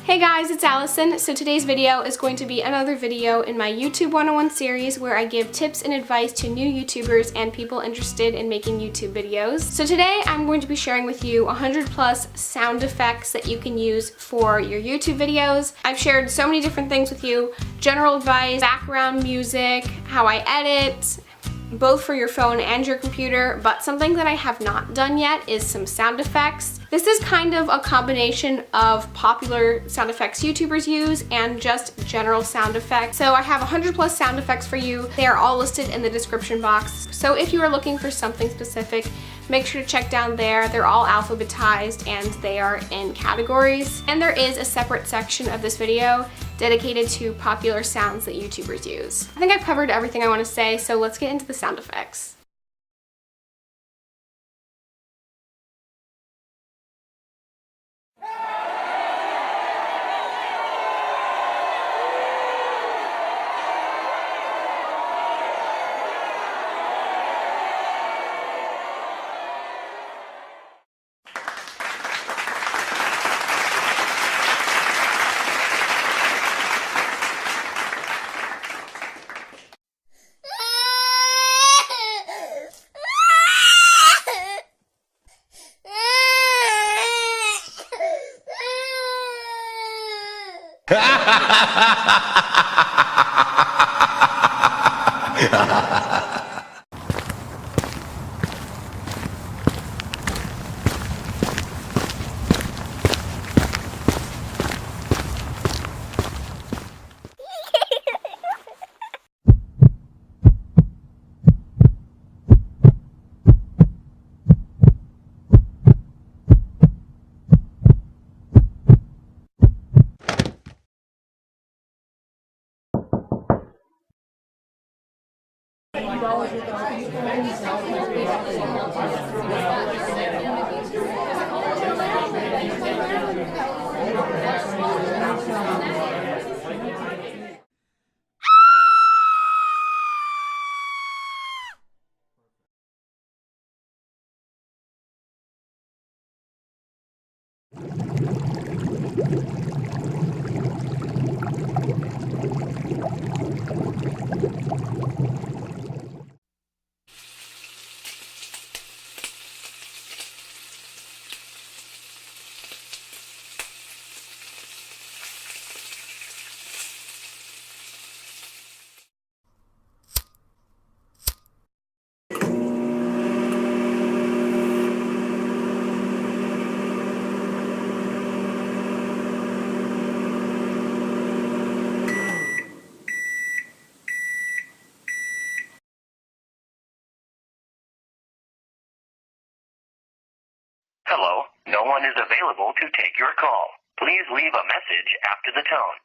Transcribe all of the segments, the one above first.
Hey guys, it's Allison. So today's video is going to be another video in my YouTube 101 series where I give tips and advice to new YouTubers and people interested in making YouTube videos. So today I'm going to be sharing with you 100 plus sound effects that you can use for your YouTube videos. I've shared so many different things with you, general advice, background music, how I edit, both for your phone and your computer, but something that I have not done yet is some sound effects. This is kind of a combination of popular sound effects YouTubers use and just general sound effects. So I have 100 plus sound effects for you. They are all listed in the description box. So if you are looking for something specific, make sure to check down there. They're all alphabetized and they are in categories. And there is a separate section of this video dedicated to popular sounds that YouTubers use. I think I've covered everything I want to say, so let's get into the sound effects. Hello, no one is available to take your call. Please leave a message after the tone.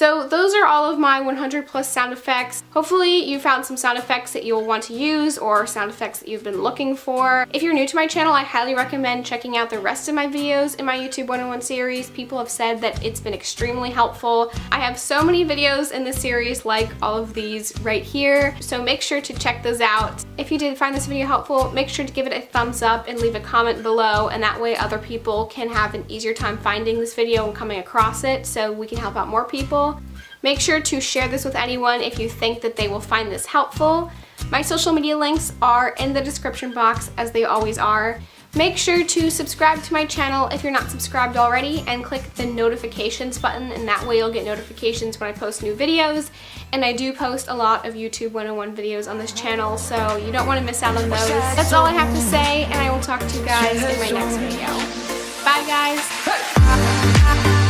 So those are all of my 100 plus sound effects. Hopefully you found some sound effects that you'll want to use or sound effects that you've been looking for. If you're new to my channel, I highly recommend checking out the rest of my videos in my YouTube 101 series. People have said that it's been extremely helpful. I have so many videos in this series like all of these right here, so make sure to check those out. If you did find this video helpful, make sure to give it a thumbs up and leave a comment below, and that way other people can have an easier time finding this video and coming across it so we can help out more people. Make sure to share this with anyone if you think that they will find this helpful. My social media links are in the description box, as they always are. Make sure to subscribe to my channel if you're not subscribed already, and click the notifications button, and that way you'll get notifications when I post new videos. And I do post a lot of YouTube 101 videos on this channel, so you don't want to miss out on those. That's all I have to say, and I will talk to you guys in my next video. Bye guys!